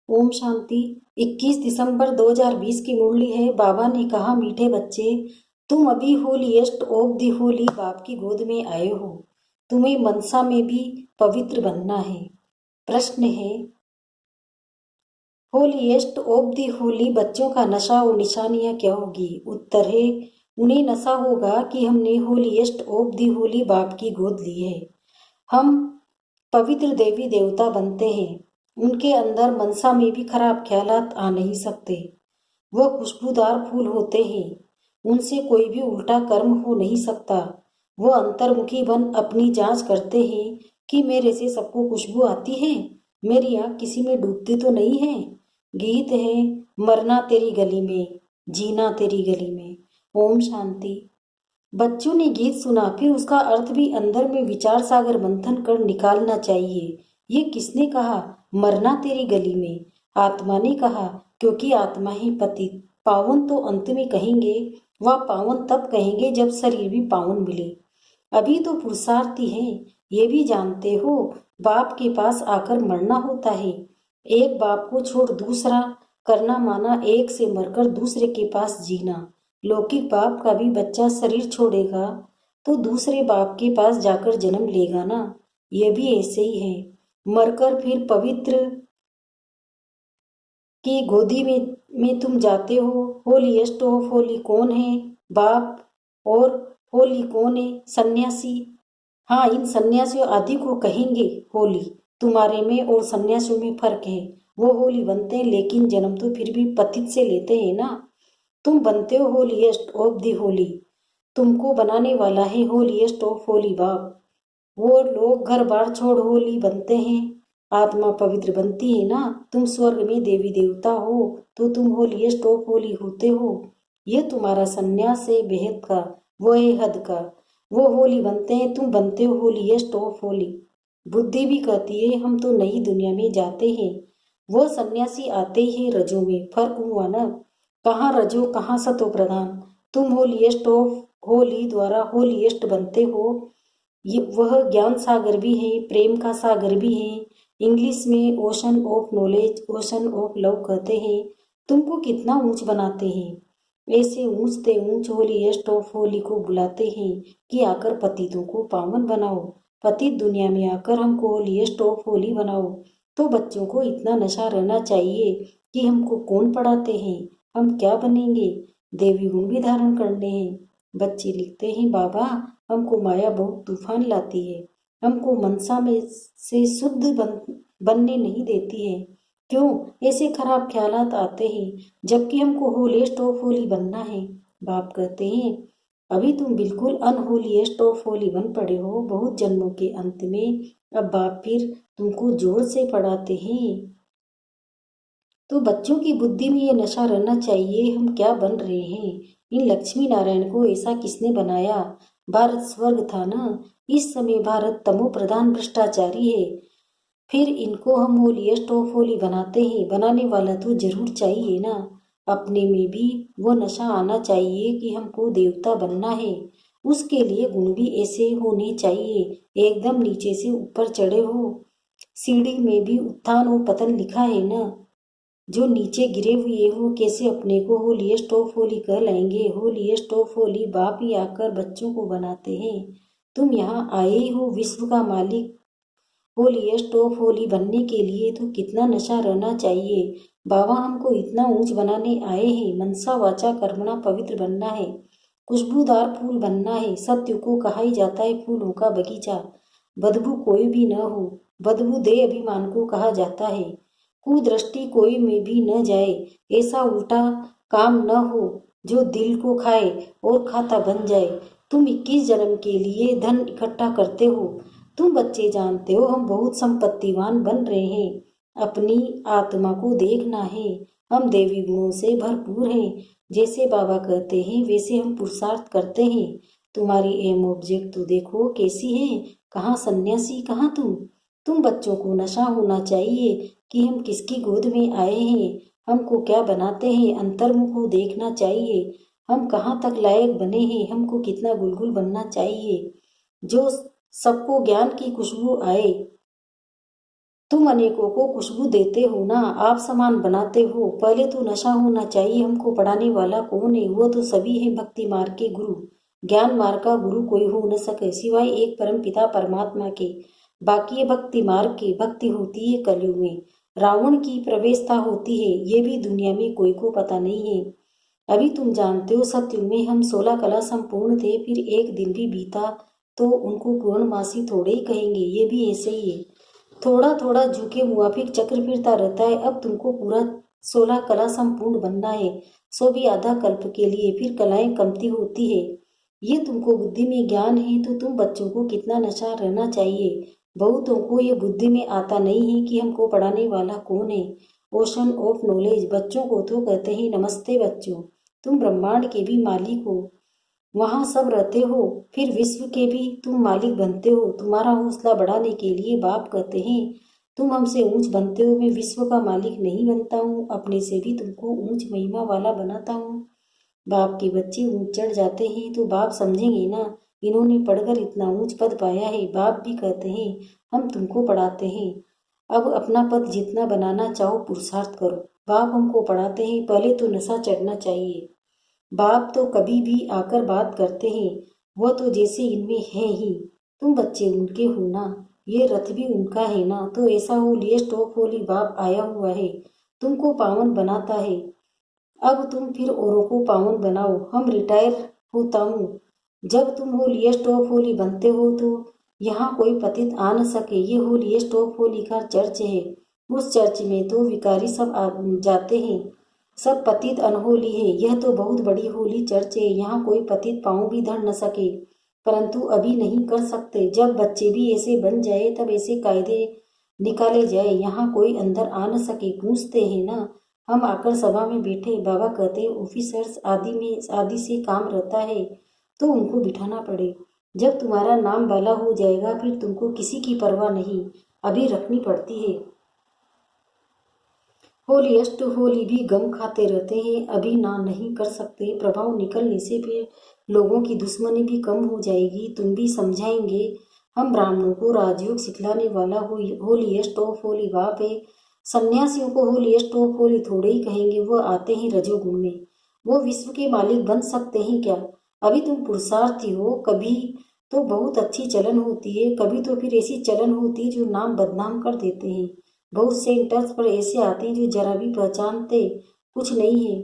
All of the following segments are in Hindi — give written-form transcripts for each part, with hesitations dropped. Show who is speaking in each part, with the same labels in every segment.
Speaker 1: ओम शांति। 21 दिसंबर 2020 की मुरली है। बाबा ने कहा, मीठे बच्चे, तुम अभी होलीएस्ट ऑफ दी होली बाप की गोद में आए हो। तुम्हें मनसा में भी पवित्र बनना है। प्रश्न है, होलीएस्ट ऑफ दी होली बच्चों का नशा और निशानियां क्या होगी? उत्तर है, उन्हें नशा होगा कि हमने होलीएस्ट ऑफ दी होली बाप की गोद ली है। हम पवित्र देवी देवता बनते हैं। उनके अंदर मनसा में भी खराब ख्यालात आ नहीं सकते। वह खुशबूदार फूल होते हैं। उनसे कोई भी उल्टा कर्म हो नहीं सकता। वो अंतर्मुखी बन अपनी जांच करते हैं कि मेरे से सबको खुशबू आती है, मेरी आँख किसी में डूबती तो नहीं है। गीत है, मरना तेरी गली में, जीना तेरी गली में। ओम शांति। बच्चों ने गीत सुना, फिर उसका अर्थ भी अंदर में विचार सागर मंथन कर निकालना चाहिए। ये किसने कहा, मरना तेरी गली में? आत्मा ने कहा, क्योंकि आत्मा ही पतित। पावन तो अंत में कहेंगे, वह पावन तब कहेंगे जब शरीर भी पावन मिले। अभी तो पुरुषार्थी हैं। ये भी जानते हो, बाप के पास आकर मरना होता है। एक बाप को छोड़ दूसरा करना माना एक से मरकर दूसरे के पास जीना। लौकिक बाप का भी बच्चा शरीर छोड़ेगा तो दूसरे बाप के पास जाकर जन्म लेगा ना। ये भी ऐसे ही है। मरकर फिर पवित्र की गोदी में तुम जाते हो। होलीएस्ट ऑफ होली कौन है? बाप। और होली कौन है? सन्यासी। हाँ, इन सन्यासियों आदि को कहेंगे होली। तुम्हारे में और सन्यासियों में फर्क है। वो होली बनते हैं लेकिन जन्म तो फिर भी पतित से लेते हैं ना। तुम बनते हो होलीएस्ट ऑफ दी होली। तुमको बनाने वाला है होलीएस्ट ऑफ होली बाप। वो लोग घर बार छोड़ होली बनते हैं। आत्मा पवित्र बनती है ना। तुम स्वर्ग में देवी देवता हो तो तुम होलीएस्ट ऑफ होली होते हो। ये तुम्हारा संन्यास है बेहद का, वो है हद का। वो होली बनते हैं, तुम बनते हो होलीएस्ट ऑफ होली। बुद्धि भी कहती है हम तो नई दुनिया में जाते हैं। वो सन्यासी आते ही रजो में। फर्क हुआ ना। कहाँ रजो कहाँ सतो प्रधान। तुम होलीएस्ट ऑफ होली द्वारा होलीएस्ट बनते हो। ये वह ज्ञान सागर भी है, प्रेम का सागर भी है। इंग्लिश में ocean of knowledge, ocean of love कहते हैं। तुमको कितना ऊंच बनाते हैं। ऐसे ऊंचते ऊंच होलीएस्ट ऑफ होली को बुलाते हैं कि आकर पतितों को पावन बनाओ। पतित दुनिया में आकर हमको होलीएस्ट ऑफ होली बनाओ। तो बच्चों को इतना नशा रहना चाहिए कि हमको कौन पढ़ाते हैं, हम क्या बनेंगे। देवी गुण भी धारण करने हैं। बच्चे लिखते हैं, बाबा हमको माया बहुत तूफान लाती है। हमको मनसा में से शुद्ध बनने नहीं देती है। क्यों ऐसे खराब ख्यालात आते हैं जबकि हमको होलीएस्ट ऑफ होली बनना है। बाप कहते हैं, अभी तुम बिल्कुल अनहोलीएस्ट ऑफ होली बन पड़े हो। बहुत जन्मों के अंत में अब बाप फिर तुमको जोर से पढ़ाते हैं। तो बच्चों की बुद्धि में ये नशा रहना चाहिए, हम क्या बन रहे हैं। इन लक्ष्मी नारायण को ऐसा किसने बनाया? भारत स्वर्ग था ना। इस समय भारत तमो प्रधान भ्रष्टाचारी है। फिर इनको हम होलीएस्ट ऑफ होली बनाते हैं। बनाने वाला तो जरूर चाहिए ना। अपने में भी वो नशा आना चाहिए कि हमको देवता बनना है। उसके लिए गुण भी ऐसे होने चाहिए, एकदम नीचे से ऊपर चढ़े हो। सीढ़ी में भी उत्थान और पतन लिखा है ना। जो नीचे गिरे हुए हो कैसे अपने को होलीएस्ट ऑफ होली कहलाएंगे। होलीएस्ट ऑफ होली बाप ही आकर बच्चों को बनाते हैं। तुम यहाँ आए हो विश्व का मालिक होलीएस्ट ऑफ होली बनने के लिए तो कितना नशा रहना चाहिए। बाबा हमको इतना ऊंच बनाने आए हैं। मनसा वाचा कर्मणा पवित्र बनना है। खुशबूदार फूल बनना है। सत्य को कहा ही जाता है फूलों का बगीचा। बदबू कोई भी न हो। बदबू दे अभिमान को कहा जाता है। कुदृष्टि कोई में भी न जाए। ऐसा उल्टा काम न हो जो दिल को खाए और खाता बन जाए। तुम 21 जन्म के लिए धन इकट्ठा करते हो। तुम बच्चे जानते हो हम बहुत संपत्तिवान बन रहे हैं। अपनी आत्मा को देखना है। हम देवी गुणों से भरपूर हैं। जैसे बाबा कहते हैं वैसे हम पुरुषार्थ करते हैं। तुम्हारी एम ऑब्जेक्ट तो देखो कैसी है। कहाँ सन्यासी कहाँ तुम बच्चों को नशा होना चाहिए कि हम किसकी गोद में आए हैं, हमको क्या बनाते हैं। अंतर्मुख को देखना चाहिए। हम कहाँ तक लायक बने हैं, हमको कितना गुलगुल बनना चाहिए जो सबको ज्ञान की खुशबू आए। तुम अनेकों को खुशबू देते हो ना, आप सामान बनाते हो। पहले तो नशा होना चाहिए। हमको पढ़ाने वाला कौन है? वो तो सभी है भक्ति मार्ग के गुरु। ज्ञान मार्ग का गुरु कोई हो न सके सिवाय एक परम पिता परमात्मा के। बाकी ये भक्ति मार्ग की भक्ति होती है कलयुग में। रावण की प्रवेशता होती है, ये भी दुनिया में कोई को पता नहीं है। अभी तुम जानते हो सत्युग में हम 16 कला संपूर्ण थे, फिर एक दिन भी बीता तो उनको पूर्णमासी थोड़े ही कहेंगे। ये भी ऐसे ही है, थोड़ा थोड़ा झुके मुआफिक चक्र फिरता रहता है। अब तुमको पूरा 16 कला संपूर्ण बनना है, सो भी आधा कल्प के लिए, फिर कलाएं कमती होती है। ये तुमको बुद्धि में ज्ञान है तो तुम बच्चों को कितना नशा रहना चाहिए। बहुतों को ये बुद्धि में आता नहीं है कि हमको पढ़ाने वाला कौन है। Ocean of knowledge. बच्चों को तो कहते हैं नमस्ते बच्चों, तुम ब्रह्मांड के भी मालिक हो, वहां सब रहते हो, फिर विश्व के भी तुम मालिक बनते हो। तुम्हारा हौसला बढ़ाने के लिए बाप कहते हैं तुम हमसे ऊंच बनते हो। मैं विश्व का मालिक नहीं बनता हूँ, अपने से भी तुमको ऊंच महिमा वाला बनाता हूँ। बाप के बच्चे ऊंच चढ़ जाते हैं तो बाप समझेंगे ना, इन्होंने पढ़कर इतना ऊंच पद पाया है। बाप भी कहते हैं हम तुमको पढ़ाते हैं, अब अपना पद जितना बनाना चाहो पुरुषार्थ करो। बाप हमको पढ़ाते हैं पहले तो नशा चढ़ना चाहिए। बाप तो कभी भी आकर बात करते हैं, वो तो जैसे इनमें है ही। तुम बच्चे उनके हो ना, ये रथ भी उनका है ना, तो ऐसा होलिएस्ट ऑफ होली बाप आया हुआ है, तुमको पावन बनाता है। अब तुम फिर औरों को पावन बनाओ। हम रिटायर होता हूँ। जब तुम होलिएस्ट ऑफ होली बनते हो तो यहाँ कोई पतित आ न सके। ये होलिएस्ट ऑफ होली का चर्च है, उस चर्च में तो विकारी सब जाते हैं, सब पतित अनहोली है। यह तो बहुत बड़ी होली चर्च है, यहाँ कोई पतित पाँव भी धर न सके। परंतु अभी नहीं कर सकते, जब बच्चे भी ऐसे बन जाए तब ऐसे कायदे निकाले जाए, यहाँ कोई अंदर आ न सके। पूछते हैं ना, हम आकर सभा में बैठे, बाबा कहते ऑफिसर्स आदि से काम रहता है तो उनको बिठाना पड़े। जब तुम्हारा नाम वाला हो जाएगा फिर तुमको किसी की परवाह नहीं, अभी रखनी पड़ती है। होलिएस्ट होली भी गम खाते रहते हैं, अभी ना नहीं कर सकते। प्रभाव निकलने से फिर लोगों की दुश्मनी भी कम हो जाएगी, तुम भी समझाएंगे। हम ब्राह्मणों को राजयोग सिखलाने वाला होलिएस्ट ऑफ होली बाप है। सन्यासियों को होलिएस्ट ऑफ होली थोड़े ही कहेंगे, वो आते हैं रजोगुण में। वो विश्व के मालिक बन सकते हैं क्या? अभी तुम पुरुषार्थी हो, कभी तो बहुत अच्छी चलन होती है, कभी तो फिर ऐसी चलन होती है जो नाम बदनाम कर देते हैं। बहुत से इंटर्स पर ऐसे आते हैं जो जरा भी पहचानते कुछ नहीं है।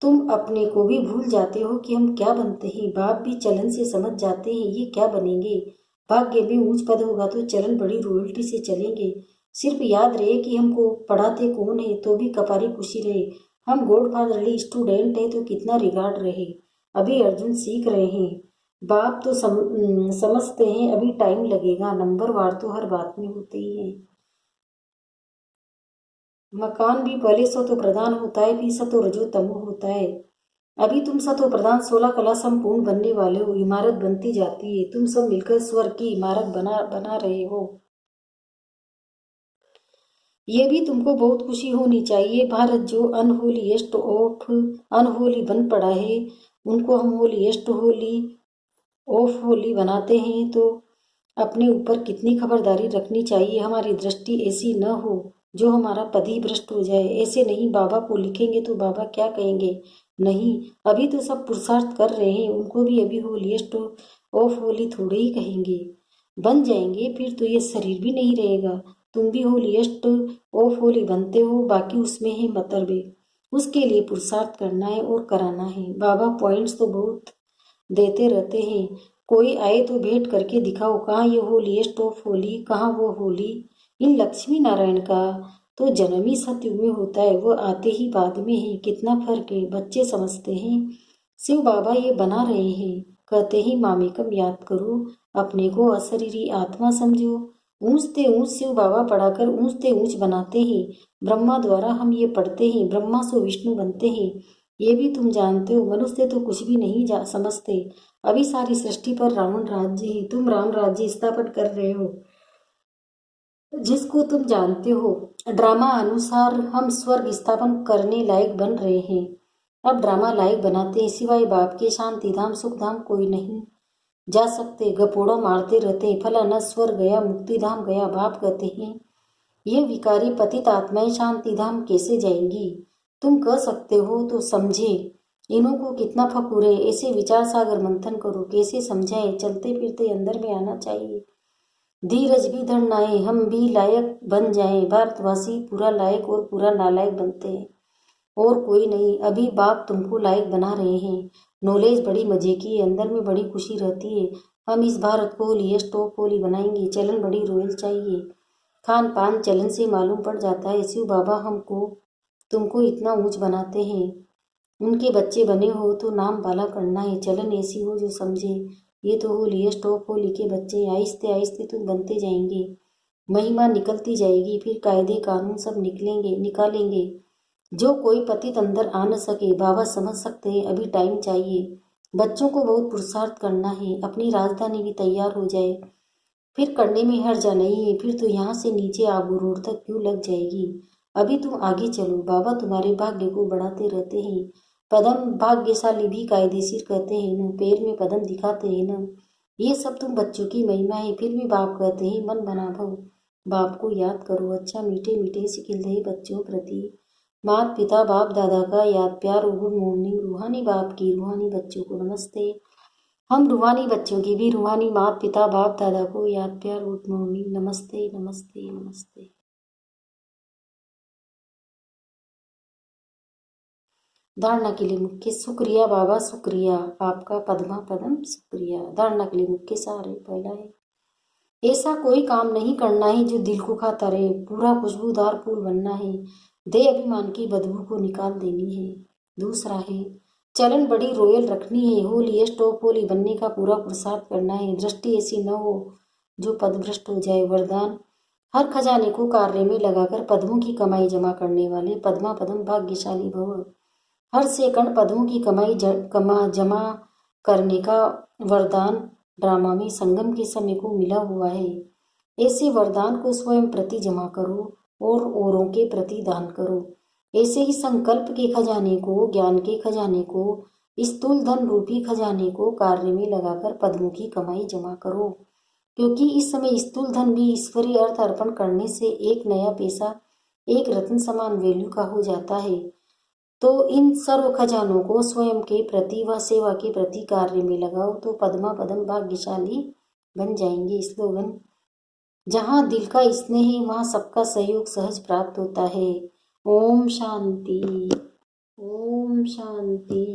Speaker 1: तुम अपने को भी भूल जाते हो कि हम क्या बनते हैं। बाप भी चलन से समझ जाते हैं ये क्या बनेंगे। भाग्य में ऊंच पद होगा तो चरण बड़ी रॉयल्टी से चलेंगे। सिर्फ याद रहे कि हमको पढ़ाते कौन है, तो भी कपारी खुशी रहे। हम गॉडफादरली स्टूडेंट है तो कितना रिगार्ड रहे। अभी अर्जुन सीख रहे हैं, बाप तो समझते हैं अभी टाइम लगेगा। नंबर वार तो हर बात में होते ही है। मकान भी पहले सतो प्रधान होता है, फिर सतो रजो तमो होता है। अभी तुम सतो प्रधान 16 कला संपूर्ण बनने वाले हो, इमारत बनती जाती है। तुम सब मिलकर स्वर्ग की इमारत बना बना रहे हो। ये भी तुमको बहुत खुशी होनी चाहिए। भारत जो अनहोलीएस्ट ऑफ अनहोली बन पड़ा है, उनको हम होलीएस्ट होली ऑफ होली बनाते हैं, तो अपने ऊपर कितनी खबरदारी रखनी चाहिए। हमारी दृष्टि ऐसी न हो जो हमारा पद ही भ्रष्ट हो जाए। ऐसे नहीं बाबा को लिखेंगे तो बाबा क्या कहेंगे। नहीं, अभी तो सब पुरुषार्थ कर रहे हैं, उनको भी अभी होलीएस्ट ऑफ होली थोड़े ही कहेंगे। बन जाएंगे फिर तो ये शरीर भी नहीं रहेगा। तुम भी होलीएस्ट ऑफ होली बनते हो, बाकी उसमें है मतलबे। उसके लिए पुरुषार्थ करना है और कराना है। बाबा पॉइंट्स तो बहुत देते रहते हैं, कोई आए तो भेंट करके दिखाओ, कहाँ ये होलीएस्ट ऑफ होली, कहाँ वो होली। इन लक्ष्मी नारायण का तो जन्म ही सतयुग में होता है, वो आते ही बाद में है। कितना फर्क है। बच्चे समझते हैं शिव बाबा ये बना रहे हैं, कहते ही मामेकम याद करो, अपने को अशरीरी आत्मा समझो। ऊंचते ऊंच शिव बाबा पढ़ाकर ऊंचते ऊंच बनाते हैं। ब्रह्मा द्वारा हम ये पढ़ते हैं, ब्रह्मा से विष्णु बनते हैं। ये भी तुम जानते हो। मनुष्य तो कुछ भी नहीं समझते। अभी सारी सृष्टि पर रावण राज्य है, तुम राम राज्य स्थापन कर रहे हो, जिसको तुम जानते हो। ड्रामा अनुसार हम स्वर्ग स्थापन करने लायक बन रहे हैं। अब ड्रामा लायक बनाते हैं, सिवाय बाप के शांति धाम सुख धाम कोई नहीं जा सकते। गपोड़ा मारते रहते हैं, फलाना स्वर्ग गया, मुक्ति धाम गया। बाप कहते हैं ये विकारी पतित आत्माएं शांति धाम कैसे जाएंगी? तुम कह सकते हो तो समझे। इन्हों को कितना फकुर है, ऐसे विचार सागर मंथन करो, कैसे समझाए। चलते फिरते अंदर में आना चाहिए, धीरज भी धरना है, हम भी लायक बन जाएं। भारतवासी पूरा लायक और पूरा नालायक बनते हैं, और कोई नहीं। अभी बाप तुमको लायक बना रहे हैं। नॉलेज बड़ी मजे की है, अंदर में बड़ी खुशी रहती है। हम इस भारत को होलीएस्ट ऑफ होली बनाएंगे। चलन बड़ी रॉयल चाहिए, खान पान चलन से मालूम पड़ जाता है। शिव बाबा हमको तुमको इतना ऊंच बनाते हैं, उनके बच्चे बने हो तो नाम वाला करना है। चलन ऐसी हो जो समझे। ये तो होलीएस्ट ऑफ होली के बच्चे, आहिस्ते आहिस्ते तुम बनते जाएंगे, महिमा निकलती जाएगी, फिर कायदे कानून सब निकालेंगे। जो कोई पतित अंदर आ न सके, बाबा समझ सकते हैं, अभी टाइम चाहिए। बच्चों को बहुत पुरुषार्थ करना है, अपनी राजधानी भी तैयार हो जाए, फिर करने में हर्जा नहीं है। फिर तो यहाँ से नीचे आबू रोड तक क्यों लग जाएगी। अभी तुम आगे चलो, बाबा तुम्हारे भाग्य को बढ़ाते रहते हैं। पदम भाग्यशाली भी कायदेशीर कहते हैं न, पैर में पदम दिखाते हैं न। ये सब तुम बच्चों की महिमा है, फिर भी बाप कहते हैं मन बना भव। बाप को याद करो, अच्छा मीठे मीठे सिखिल रहे बच्चों प्रति माता पिता बाप दादा का याद प्यार और गुड मॉर्निंग। रूहानी बाप की रूहानी बच्चों को नमस्ते। हम रूहानी बच्चों की भी रूहानी माता पिता बाप दादा को याद प्यार गुड मॉर्निंग, नमस्ते नमस्ते नमस्ते। धारणा के लिए मुख्य शुक्रिया बाबा, शुक्रिया आपका पद्मा पदम शुक्रिया। धारणा के लिए मुख्य सारे पहला है, ऐसा कोई काम नहीं करना है जो दिल को खाता रहे, पूरा खुशबूदार फूल बनना है, दे अभिमान की बदबू को निकाल देनी है। दूसरा है, चलन बड़ी रॉयल रखनी है, होलीएस्ट ऑफ होली बनने का पूरा पुरुषार्थ करना है, दृष्टि ऐसी न हो जो पदभ्रष्ट हो जाए। वरदान, हर खजाने को कार्य में लगाकर पद्मों की कमाई जमा करने वाले पद्मा पदम भाग्यशाली भव। हर सेकंड पद्मों की जमा करने का वरदान ड्रामा में संगम के समय को मिला हुआ है। ऐसे वरदान को स्वयं प्रति जमा करो और औरों के प्रति दान करो। ऐसे ही संकल्प के खजाने को, ज्ञान के खजाने को, स्थूल धन रूपी खजाने को कार्य में लगाकर पद्मों की कमाई जमा करो, क्योंकि इस समय स्थूल धन भी ईश्वरीय अर्थ अर्पण करने से एक नया पैसा एक रत्न समान वैल्यू का हो जाता है। तो इन सर्व खजानों को स्वयं के प्रति व सेवा के प्रति कार्य में लगाओ तो पद्मा पदम भाग्यशाली बन जाएंगे। स्लोगन, जहाँ दिल का स्नेह है वहाँ सबका सहयोग सहज प्राप्त होता है। ओम शांति, ओम शांति।